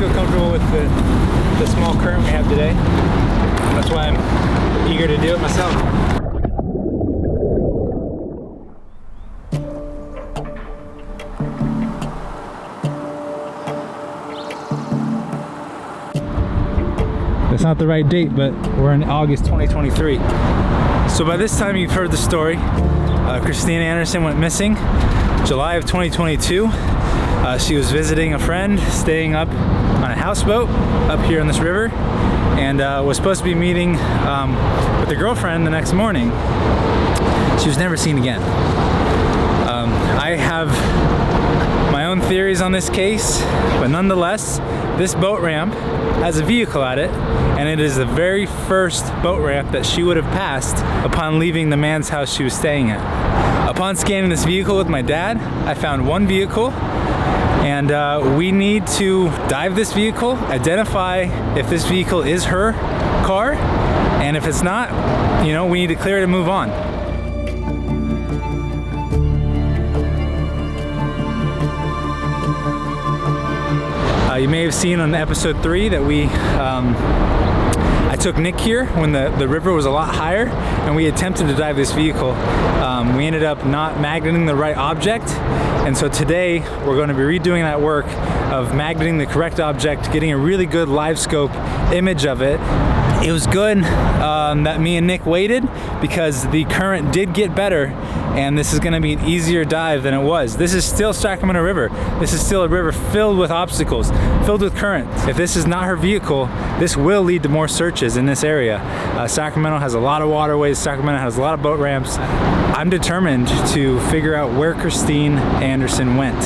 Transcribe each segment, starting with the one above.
feel comfortable with the small current we have today. That's why I'm eager to do it myself. That's not the right date, but we're in August 2023. So by this time you've heard the story. Kristine Andersons went missing July of 2022. She was visiting a friend, staying up on a houseboat up here in this river, and was supposed to be meeting with her girlfriend the next morning. She was never seen again. I have my own theories on this case, but nonetheless, this boat ramp has a vehicle at it, and it is the very first boat ramp that she would have passed upon leaving the man's house she was staying at. Upon scanning this vehicle with my dad, I found one vehicle, and we need to dive this vehicle, identify if this vehicle is her car, and if it's not, you know, we need to clear it and move on. You may have seen on episode 3 that I took Nick here when the river was a lot higher, and we attempted to dive this vehicle. We ended up not magneting the right object, and so today we're going to be redoing that work of magneting the correct object, getting a really good live scope image of it. It was good that me and Nick waited, because the current did get better, and this is going to be an easier dive than it was. This is still Sacramento River. This is still a river filled with obstacles, filled with current. If this is not her vehicle, this will lead to more searches in this area. Sacramento has a lot of waterways. Sacramento has a lot of boat ramps. I'm determined to figure out where Kristine Andersons went.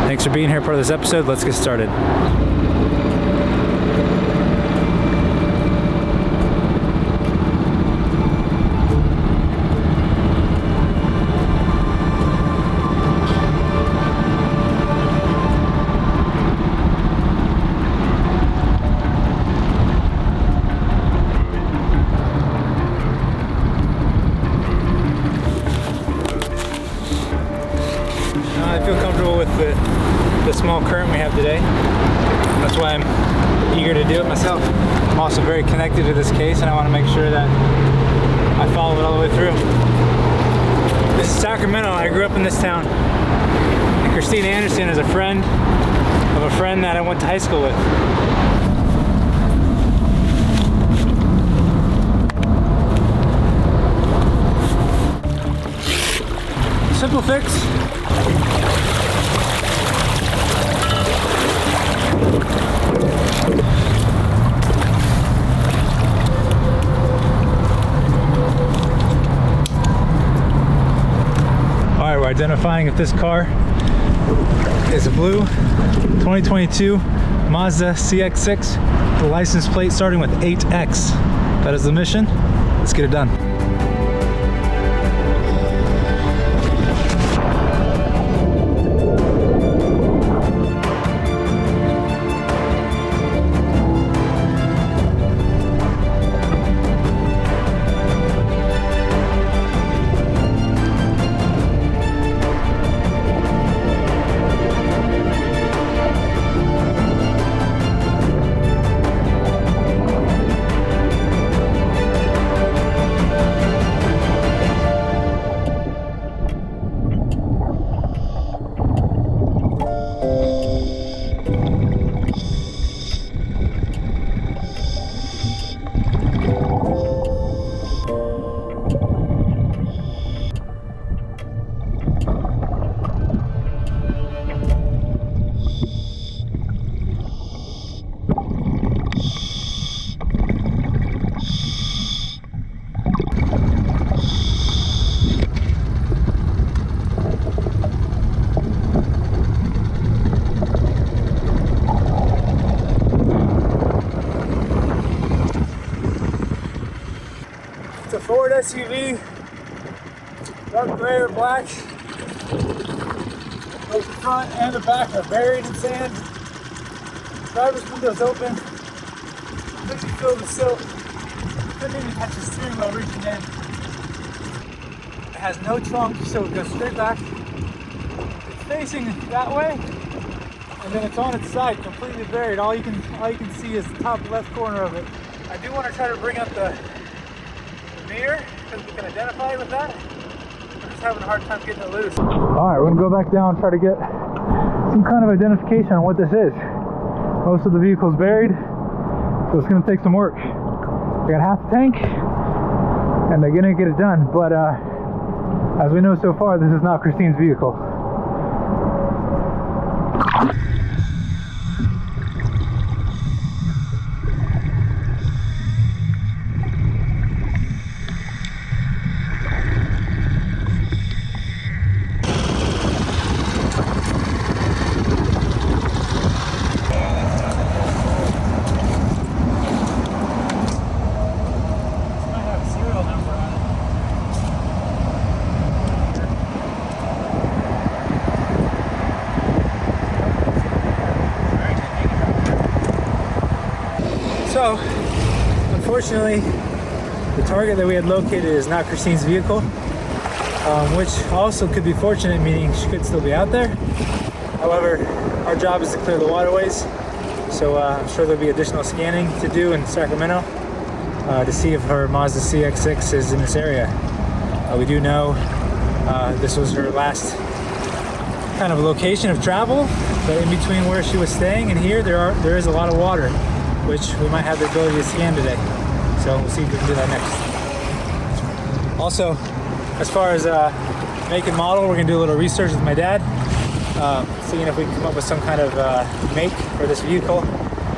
Thanks for being here, part of this episode. Let's get started. I feel comfortable with the small current we have today. That's why I'm eager to do it myself. I'm also very connected to this case, and I want to make sure that I follow it all the way through. This is Sacramento. I grew up in this town. And Kristine Andersons is a friend of a friend that I went to high school with. Simple fix. Alright, we're identifying if this car is a blue 2022 Mazda CX-6, the license plate starting with 8X. That is the mission. Let's get it done. a Ford SUV, dark gray or black. Both the front and the back are buried in sand. Driver's window's open. Completely filled with silt. Couldn't even touch the steering wheel reaching in. It has no trunk, so it goes straight back. It's facing that way. and then it's on its side, completely buried. All you can see is the top left corner of it. I do want to try to bring up the mirror because we can identify it with that. I'm just having a hard time getting it loose. All right, we're gonna go back down and try to get some kind of identification on what this is. Most of the vehicle's buried, so it's gonna take some work. We got half the tank, and they're gonna get it done. But as we know so far, this is not Kristine's vehicle. So, unfortunately, the target that we had located is not Kristine's vehicle, which also could be fortunate, meaning she could still be out there. However, our job is to clear the waterways, so I'm sure there'll be additional scanning to do in Sacramento to see if her Mazda CX-6 is in this area. We do know this was her last kind of location of travel, but in between where she was staying and here, there is a lot of water, which we might have the ability to scan today. So we'll see if we can do that next. Also, as far as make and model, we're gonna do a little research with my dad, seeing if we can come up with some kind of make for this vehicle.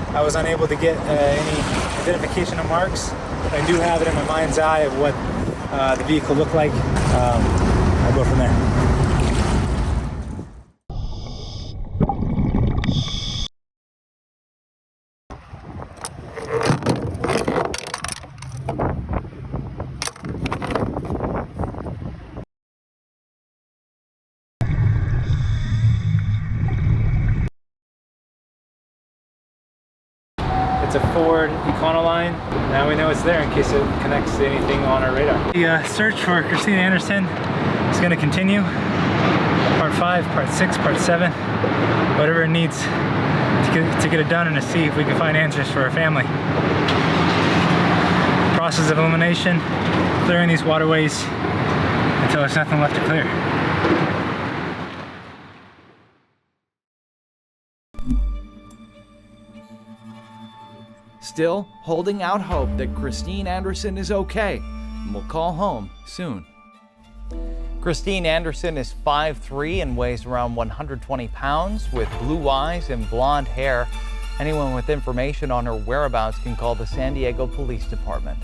I was unable to get any identification of marks, but I do have it in my mind's eye of what the vehicle looked like. I'll go from there. It's a Ford Econoline. Now we know it's there in case it connects to anything on our radar. The search for Kristine Anderson is going to continue. Part 5, Part 6, Part 7, whatever it needs to get it done and to see if we can find answers for our family. Process of elimination, clearing these waterways until there's nothing left to clear. Still holding out hope that Kristine Anderson is okay and will call home soon. Kristine Anderson is 5'3" and weighs around 120 pounds with blue eyes and blonde hair. Anyone with information on her whereabouts can call the San Diego Police Department.